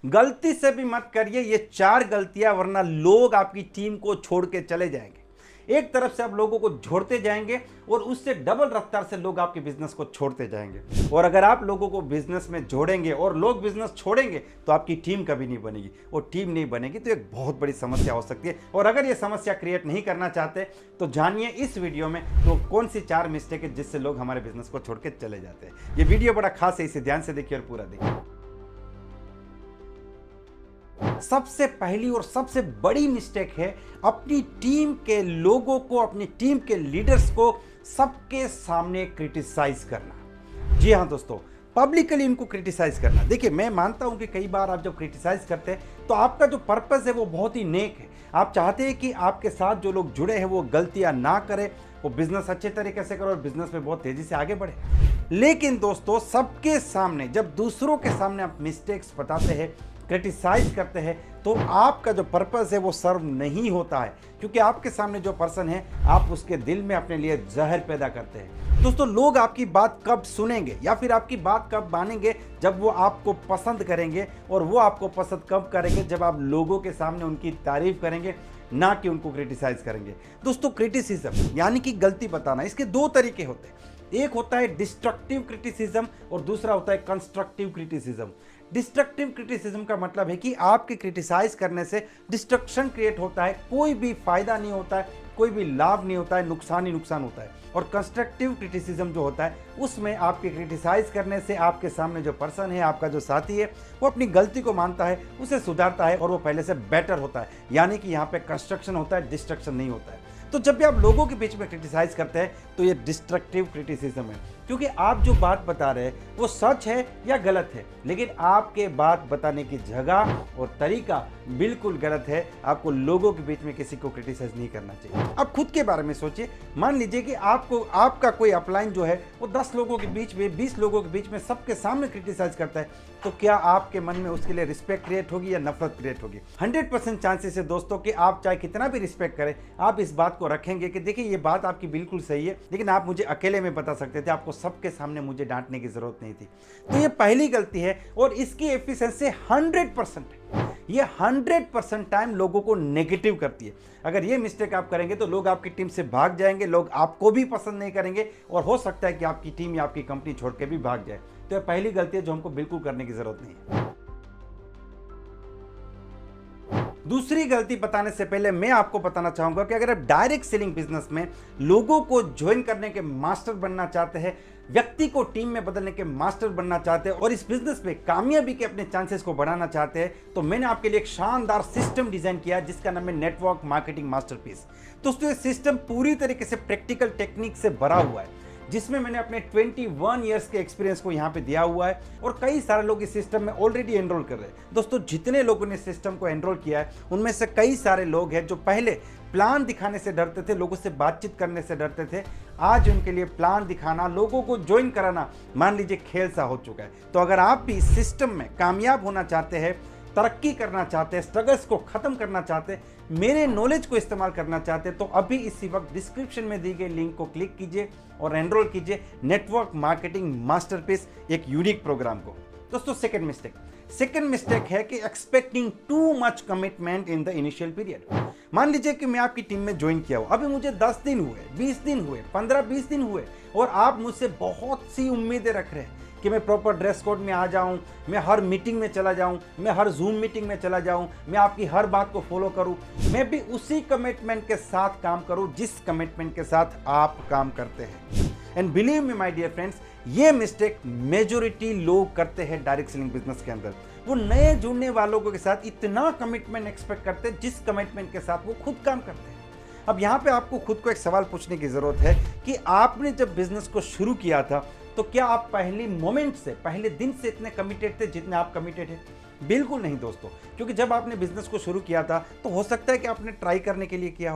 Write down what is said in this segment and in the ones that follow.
गलती से भी मत करिए ये 4 गलतियां, वरना लोग आपकी टीम को छोड़ के चले जाएंगे। एक तरफ से आप लोगों को जोड़ते जाएंगे और उससे डबल रफ्तार से लोग आपके बिजनेस को छोड़ते जाएंगे। और अगर आप लोगों को बिजनेस में जोड़ेंगे और लोग बिजनेस छोड़ेंगे तो आपकी टीम कभी नहीं बनेगी, और टीम नहीं बनेगी तो एक बहुत बड़ी समस्या हो सकती है। और अगर ये समस्या क्रिएट नहीं करना चाहते तो जानिए इस वीडियो में तो कौन सी 4 मिस्टेक है जिससे लोग हमारे बिजनेस को छोड़ के चले जाते हैं। ये वीडियो बड़ा खास है, इसे ध्यान से देखिए और पूरा देखिए। सबसे पहली और सबसे बड़ी मिस्टेक है अपनी टीम के लोगों को, अपनी टीम के लीडर्स को सबके सामने क्रिटिसाइज करना। जी हाँ दोस्तों, पब्लिकली इनको क्रिटिसाइज करना। देखिए, मैं मानता हूं कि कई बार आप जब क्रिटिसाइज करते हैं तो आपका जो पर्पस है वो बहुत ही नेक है। आप चाहते हैं कि आपके साथ जो लोग जुड़े हैं वो गलतियां ना करें, वो बिजनेस अच्छे तरीके से करे और बिजनेस में बहुत तेजी से आगे बढ़े। लेकिन दोस्तों, सबके सामने जब दूसरों के सामने आप मिस्टेक्स बताते हैं, क्रिटिसाइज करते हैं, तो आपका जो पर्पस है वो सर्व नहीं होता है, क्योंकि आपके सामने जो पर्सन है आप उसके दिल में अपने लिए जहर पैदा करते हैं। दोस्तों, लोग आपकी बात कब सुनेंगे या फिर आपकी बात कब मानेंगे? जब वो आपको पसंद करेंगे। और वो आपको पसंद कब करेंगे? जब आप लोगों के सामने उनकी तारीफ करेंगे, ना कि उनको क्रिटिसाइज करेंगे। दोस्तों, क्रिटिसिज्म यानी कि गलती बताना, इसके 2 तरीके होते हैं। एक होता है डिस्ट्रक्टिव क्रिटिसिज्म और दूसरा होता है कंस्ट्रक्टिव क्रिटिसिज्म। डिस्ट्रक्टिव क्रिटिसिज्म का मतलब है कि आपके क्रिटिसाइज करने से डिस्ट्रक्शन क्रिएट होता है, कोई भी फायदा नहीं होता है, कोई भी लाभ नहीं होता है, नुकसान ही नुकसान होता है। और कंस्ट्रक्टिव क्रिटिसिज्म जो होता है उसमें आपके क्रिटिसाइज करने से आपके सामने जो पर्सन है, आपका जो साथी है, वो अपनी गलती को मानता है, उसे सुधारता है और वो पहले से बेटर होता है। यानी कि यहाँ पे कंस्ट्रक्शन होता है, डिस्ट्रक्शन नहीं होता है। तो जब भी आप लोगों के बीच में क्रिटिसाइज करते हैं तो ये डिस्ट्रक्टिव क्रिटिसिज्म है, क्योंकि आप जो बात बता रहे हैं वो सच है या गलत है, लेकिन आपके बात बताने की जगह और तरीका बिल्कुल गलत है। आपको लोगों के बीच में किसी को क्रिटिसाइज नहीं करना चाहिए। अब खुद के बारे में सोचिए। मान लीजिए कि आपका कोई अपलाइन जो है वो 10 लोगों के बीच में, 20 लोगों के बीच में सबके सामने क्रिटिसाइज करता है, तो क्या आपके मन में उसके लिए रिस्पेक्ट क्रिएट होगी या नफरत क्रिएट होगी? 100% चांसेस है दोस्तों कि आप चाहे कितना भी रिस्पेक्ट करें, आप इस बात को रखेंगे कि देखिए ये बात आपकी बिल्कुल सही है, लेकिन आप मुझे अकेले में बता सकते थे, आपको सबके सामने मुझे डांटने की जरूरत नहीं थी। तो ये पहली गलती है और इसकी एफिशिएंसी 100% है। ये 100% टाइम लोगों को नेगेटिव करती है। अगर ये मिस्टेक आप करेंगे तो लोग आपकी टीम से भाग जाएंगे, लोग आपको भी पसंद नहीं करेंगे और हो सकता है कि आपकी टीम या आपकी कंपनी छोड़ के भी भाग जाए। तो ये पहली गलती है जो हमको बिल्कुल करने की जरूरत नहीं है। दूसरी गलती बताने से पहले मैं आपको बताना चाहूंगा कि अगर आप डायरेक्ट सेलिंग बिजनेस में लोगों को ज्वाइन करने के मास्टर बनना चाहते हैं, व्यक्ति को टीम में बदलने के मास्टर बनना चाहते हैं और इस बिजनेस में कामयाबी के अपने चांसेस को बढ़ाना चाहते हैं, तो मैंने आपके लिए एक शानदार सिस्टम डिजाइन किया है जिसका नाम है नेटवर्क मार्केटिंग मास्टरपीस। दोस्तों, ये सिस्टम पूरी तरीके से प्रैक्टिकल टेक्निक से भरा हुआ है, जिसमें मैंने अपने 21 ईयर्स के एक्सपीरियंस को यहाँ पे दिया हुआ है और कई सारे लोग इस सिस्टम में ऑलरेडी एनरोल कर रहे हैं। दोस्तों, जितने लोगों ने सिस्टम को एनरोल किया है उनमें से कई सारे लोग हैं जो पहले प्लान दिखाने से डरते थे, लोगों से बातचीत करने से डरते थे। आज उनके लिए प्लान दिखाना, लोगों को ज्वाइन कराना मान लीजिए खेल सा हो चुका है। तो अगर आप भी इस सिस्टम में कामयाब होना चाहते हैं, तरक्की करना चाहते हैं, स्ट्रगल्स को खत्म करना चाहते हैं, मेरे नॉलेज को इस्तेमाल करना चाहते हैं, तो अभी इसी वक्त डिस्क्रिप्शन में दी गई लिंक को क्लिक कीजिए और एनरोल कीजिए नेटवर्क मार्केटिंग मास्टरपीस, एक यूनिक प्रोग्राम को। दोस्तों, सेकंड मिस्टेक है कि expecting too much commitment in the initial period. मान लीजिए कि मैं आपकी टीम में ज्वाइन किया हूं, अभी मुझे 10 दिन हुए, 20 दिन हुए, 15-20 दिन हुए और आप मुझसे बहुत सी उम्मीदें रख रहे हैं कि मैं प्रॉपर ड्रेस कोड में आ जाऊं, मैं हर मीटिंग में चला जाऊं, मैं हर जूम मीटिंग में चला जाऊं, मैं आपकी हर बात को फॉलो करूं, मैं भी उसी कमिटमेंट के साथ काम करूं जिस कमिटमेंट के साथ आप काम करते हैं। And believe me my dear friends, ये मिस्टेक मेजॉरिटी लोग करते हैं डायरेक्ट सेलिंग बिजनेस के अंदर। वो नए जुड़ने वालों के साथ इतना कमिटमेंट एक्सपेक्ट करते हैं जिस कमिटमेंट के साथ वो खुद काम करते हैं। अब यहाँ पे आपको खुद को एक सवाल पूछने की जरूरत है कि आपने जब बिजनेस को शुरू किया था तो क्या आप पहले मोमेंट से, पहले दिन से इतने कमिटेड थे जितने आप कमिटेड हैं? बिल्कुल नहीं दोस्तों, क्योंकि जब आपने बिजनेस को शुरू किया था तो हो सकता है कि आपने ट्राई करने के लिए किया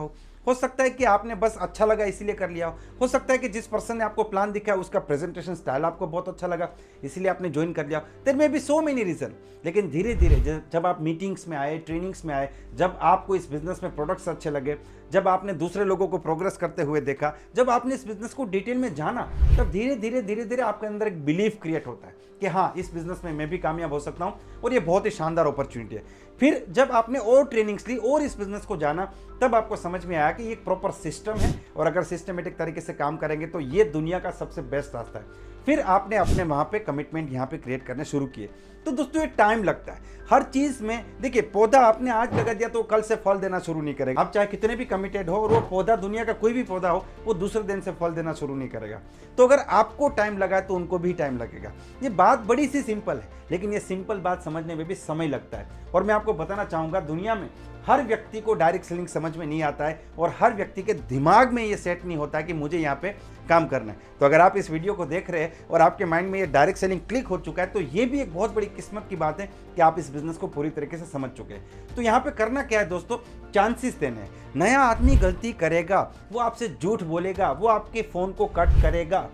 हो सकता है कि आपने बस अच्छा लगा इसीलिए कर लिया हो सकता है कि जिस पर्सन ने आपको प्लान दिखाया उसका प्रेजेंटेशन स्टाइल आपको बहुत अच्छा लगा इसीलिए आपने ज्वाइन कर लिया। There may be so many reason. लेकिन धीरे धीरे जब आप मीटिंग्स में आए, ट्रेनिंग्स में आए, जब आपको इस बिजनेस में प्रोडक्ट्स अच्छे लगे, जब आपने दूसरे लोगों को प्रोग्रेस करते हुए देखा, जब आपने इस बिजनेस को डिटेल में जाना, तब धीरे धीरे आपके अंदर एक बिलीफ क्रिएट होता है कि हाँ, इस बिजनेस में मैं भी कामयाब हो सकता हूँ और ये बहुत ही शानदार अपॉर्चुनिटी है। फिर जब आपने और ट्रेनिंग्स ली और इस बिजनेस को जाना, तब आपको समझ में आया कि ये एक प्रॉपर सिस्टम है और अगर सिस्टमेटिक तरीके से काम करेंगे तो ये दुनिया का सबसे बेस्ट रास्ता है। फिर आपने अपने वहाँ पे कमिटमेंट यहाँ पे क्रिएट करने शुरू किए। तो दोस्तों ये टाइम लगता है हर चीज़ में। देखिए, पौधा आपने आज लगा दिया तो कल से फल देना शुरू नहीं करेगा। आप चाहे कितने भी कमिटेड हो और वो पौधा, दुनिया का कोई भी पौधा हो, वो दूसरे दिन से फल देना शुरू नहीं करेगा। तो अगर आपको टाइम लगा है तो उनको भी टाइम लगेगा। ये बात बड़ी सी सिंपल है, लेकिन ये सिंपल बात समझने में भी समय लगता है। और मैं आपको बताना चाहूँगा, दुनिया में हर व्यक्ति को डायरेक्ट सेलिंग समझ में नहीं आता है और हर व्यक्ति के दिमाग में ये सेट नहीं होता है कि मुझे यहाँ पे काम करना है। तो अगर आप इस वीडियो को देख रहे हैं और आपके माइंड में ये डायरेक्ट सेलिंग क्लिक हो चुका है, तो ये भी एक बहुत बड़ी किस्मत की बात है कि आप इस बिजनेस को पूरी तरीके से समझ चुके हैं। तो यहाँ पे करना क्या है दोस्तों, चांसेस देने हैं। नया आदमी गलती करेगा, वो आपसे झूठ बोलेगा, वो आपके फ़ोन को कट करेगा,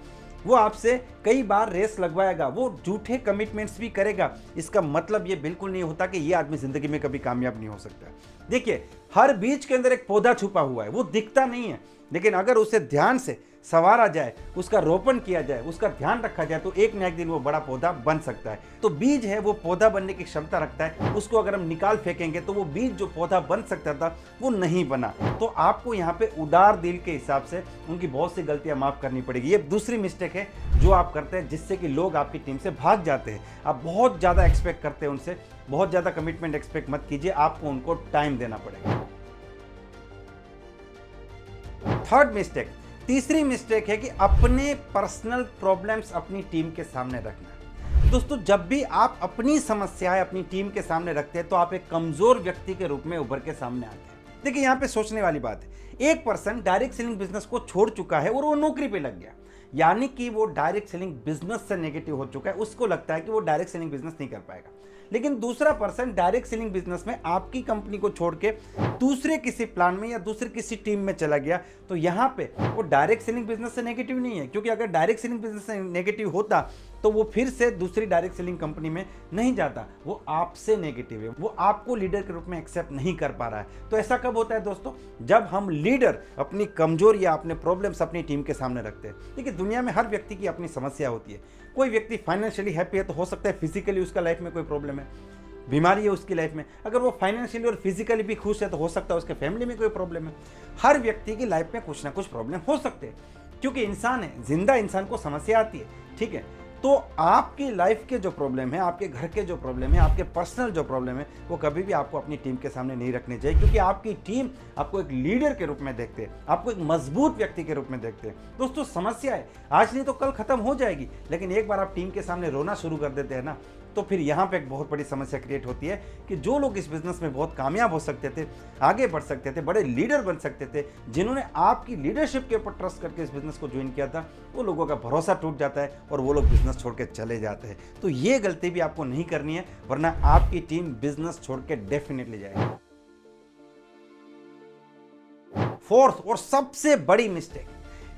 वो आपसे कई बार रेस लगवाएगा, वो झूठे कमिटमेंट्स भी करेगा। इसका मतलब ये बिल्कुल नहीं होता कि ये आदमी जिंदगी में कभी कामयाब नहीं हो सकता। देखिए, हर बीज के अंदर एक पौधा छुपा हुआ है, वो दिखता नहीं है, लेकिन अगर उसे ध्यान से संवारा जाए, उसका रोपण किया जाए, उसका ध्यान रखा जाए, तो एक न एक दिन वो बड़ा पौधा बन सकता है। तो बीज है, वो पौधा बनने की क्षमता रखता है। उसको अगर हम निकाल फेंकेंगे तो वो बीज जो पौधा बन सकता था वो नहीं बना। तो आपको यहाँ पे उदार दिल के हिसाब से उनकी बहुत सी गलतियां माफ करनी पड़ेगी। ये दूसरी मिस्टेक है जो आप करते हैं, जिससे कि लोग आपकी टीम से भाग जाते हैं। आप बहुत ज़्यादा एक्सपेक्ट करते हैं उनसे, बहुत ज़्यादा कमिटमेंट एक्सपेक्ट मत कीजिए, आपको उनको टाइम देना पड़ेगा। थर्ड मिस्टेक, तीसरी मिस्टेक है कि अपने पर्सनल प्रॉब्लम्स अपनी टीम के सामने रखना। दोस्तों, जब भी आप अपनी समस्याएं अपनी टीम के सामने रखते हैं तो आप एक कमजोर व्यक्ति के रूप में उभर के सामने आते हैं। देखिए, यहाँ पे सोचने वाली बात है, एक पर्सन डायरेक्ट सेलिंग बिजनेस को छोड़ चुका है और वो नौकरी पे लग गया, यानी कि वो डायरेक्ट सेलिंग बिजनेस से नेगेटिव हो चुका है। उसको लगता है कि वो डायरेक्ट सेलिंग बिजनेस नहीं कर पाएगा। लेकिन दूसरा पर्सन डायरेक्ट सेलिंग बिजनेस में आपकी कंपनी को छोड़ के दूसरे किसी प्लान में या दूसरे किसी टीम में चला गया, तो यहाँ पे वो डायरेक्ट सेलिंग बिजनेस से नेगेटिव नहीं है, क्योंकि अगर डायरेक्ट सेलिंग बिजनेस से नेगेटिव होता तो वो फिर से दूसरी डायरेक्ट सेलिंग कंपनी में नहीं जाता। वो आपसे नेगेटिव है, वो आपको लीडर के रूप में एक्सेप्ट नहीं कर पा रहा है। तो ऐसा कब होता है दोस्तों, जब हम लीडर अपनी कमजोरी या अपने प्रॉब्लम्स अपनी टीम के सामने रखते हैं। देखिए, दुनिया में हर व्यक्ति की अपनी समस्या होती है। कोई व्यक्ति फाइनेंशियली हैप्पी है तो हो सकता है फिजिकली उसका लाइफ में कोई प्रॉब्लम है, बीमारी है उसकी लाइफ में। अगर वो फाइनेंशियली और फिजिकली भी खुश है तो हो सकता है उसके फैमिली में कोई प्रॉब्लम है। हर व्यक्ति की लाइफ में कुछ ना कुछ प्रॉब्लम हो सकते हैं, क्योंकि इंसान है, जिंदा इंसान को समस्या आती है। ठीक है, तो आपकी लाइफ के जो प्रॉब्लम है, आपके घर के जो प्रॉब्लम है, आपके पर्सनल जो प्रॉब्लम है, वो कभी भी आपको अपनी टीम के सामने नहीं रखने चाहिए, क्योंकि आपकी टीम आपको एक लीडर के रूप में देखते हैं, आपको एक मजबूत व्यक्ति के रूप में देखते हैं। दोस्तों, समस्या है, आज नहीं तो कल खत्म हो जाएगी, लेकिन एक बार आप टीम के सामने रोना शुरू कर देते हैं ना, तो फिर यहाँ पे एक बहुत बड़ी समस्या क्रिएट होती है कि जो लोग इस बिजनेस में बहुत कामयाब हो सकते थे, आगे बढ़ सकते थे, बड़े लीडर बन सकते थे, जिन्होंने आपकी लीडरशिप के ऊपर ट्रस्ट करके इस बिजनेस को ज्वाइन किया था, वो लोगों का भरोसा टूट जाता है और वो लोग बिजनेस छोड़ के चले जाते हैं। तो ये गलती भी आपको नहीं करनी है, वरना आपकी टीम बिजनेस छोड़ के डेफिनेटली जाएगी। फोर्थ और सबसे बड़ी मिस्टेक,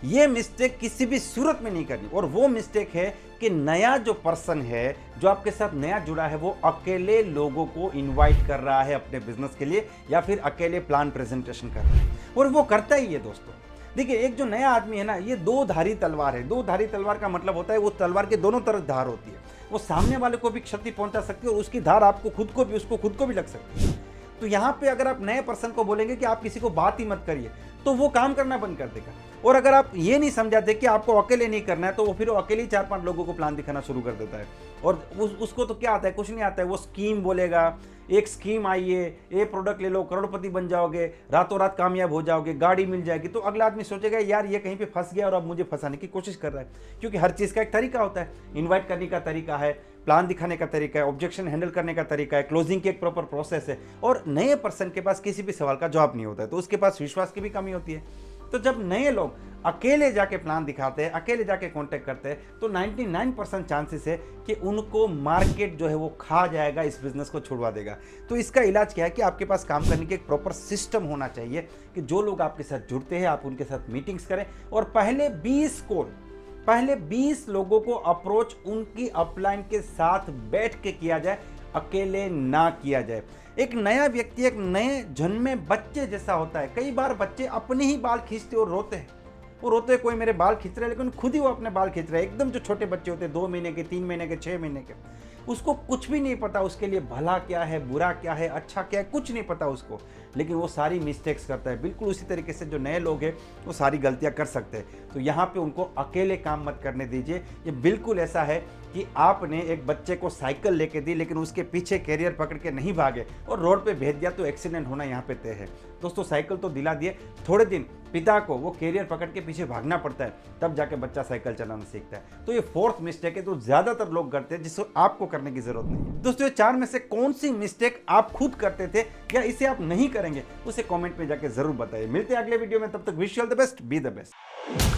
ये मिस्टेक किसी भी सूरत में नहीं करनी, और वो मिस्टेक है कि नया जो पर्सन है, जो आपके साथ नया जुड़ा है, वो अकेले लोगों को इनवाइट कर रहा है अपने बिजनेस के लिए, या फिर अकेले प्लान प्रेजेंटेशन कर रहा है, और वो करता ही है दोस्तों। देखिए, एक जो नया आदमी है ना, ये दो धारी तलवार है। दो धारी तलवार का मतलब होता है वो तलवार के दोनों तरफ धार होती है, वो सामने वाले को भी क्षति पहुंचा सकती है और उसकी धार आपको खुद को भी, उसको खुद को भी लग सकती है। तो यहाँ पे अगर आप नए पर्सन को बोलेंगे कि आप किसी को बात ही मत करिए, तो वो काम करना बंद कर देगा। और अगर आप ये नहीं समझाते कि आपको अकेले नहीं करना है, तो वो फिर अकेले ही 4-5 लोगों को प्लान दिखाना शुरू कर देता है। और उसको तो क्या आता है, कुछ नहीं आता है। वो स्कीम बोलेगा, एक स्कीम आई है, ये प्रोडक्ट ले लो, करोड़पति बन जाओगे, रातों रात कामयाब हो जाओगे, गाड़ी मिल जाएगी। तो अगला आदमी सोचेगा यार ये कहीं पे फंस गया और अब मुझे फंसाने की कोशिश कर रहा है, क्योंकि हर चीज़ का एक तरीका होता है। इन्वाइट करने का तरीका है, प्लान दिखाने का तरीका है, ऑब्जेक्शन हैंडल करने का तरीका है, क्लोजिंग की एक प्रॉपर प्रोसेस है। और नए पर्सन के पास किसी भी सवाल का जवाब नहीं होता है, तो उसके पास विश्वास की भी कमी होती है। तो जब नए लोग अकेले जाके प्लान दिखाते हैं, अकेले जाके कांटेक्ट करते हैं, तो 99% चांसेस है कि उनको मार्केट जो है वो खा जाएगा, इस बिजनेस को छुड़वा देगा। तो इसका इलाज क्या है कि आपके पास काम करने की एक प्रॉपर सिस्टम होना चाहिए कि जो लोग आपके साथ जुड़ते हैं आप उनके साथ मीटिंग्स करें, और पहले 20 लोगों को अप्रोच उनकी अपलाइन के साथ बैठ के किया जाए, अकेले ना किया जाए। एक नया व्यक्ति एक नए जन्मे बच्चे जैसा होता है। कई बार बच्चे अपने ही बाल खींचते और रोते हैं। वो रोते हैं, कोई मेरे बाल खींच रहा है, लेकिन खुद ही वो अपने बाल खींच रहा है। एकदम जो छोटे बच्चे होते हैं 2 महीने के, 3 महीने के, 6 महीने के, उसको कुछ भी नहीं पता उसके लिए भला क्या है, बुरा क्या है, अच्छा क्या है, कुछ नहीं पता उसको। लेकिन वो सारी मिस्टेक्स करता है। बिल्कुल उसी तरीके से जो नए लोग हैं वो सारी गलतियां कर सकते हैं। तो यहाँ पे उनको अकेले काम मत करने दीजिए। ये बिल्कुल ऐसा है कि आपने एक बच्चे को साइकिल लेके दी, लेकिन उसके पीछे कैरियर पकड़ के नहीं भागे और रोड पे भेज दिया, तो एक्सीडेंट होना यहाँ पे तय है। दोस्तों, साइकिल तो दिला दिए, थोड़े दिन पिता को वो कैरियर पकड़ के पीछे भागना पड़ता है, तब जाके बच्चा साइकिल चलाना सीखता है। तो ये 4th मिस्टेक है, तो ज्यादातर लोग करते हैं, जिसको आपको करने की जरूरत नहीं है। दोस्तों, ये 4 में से कौन सी मिस्टेक आप खुद करते थे या इसे आप नहीं करेंगे, उसे कमेंट में जाके जरूर बताइए। मिलते हैं अगले वीडियो में, तब तक wish you all the best, be the best.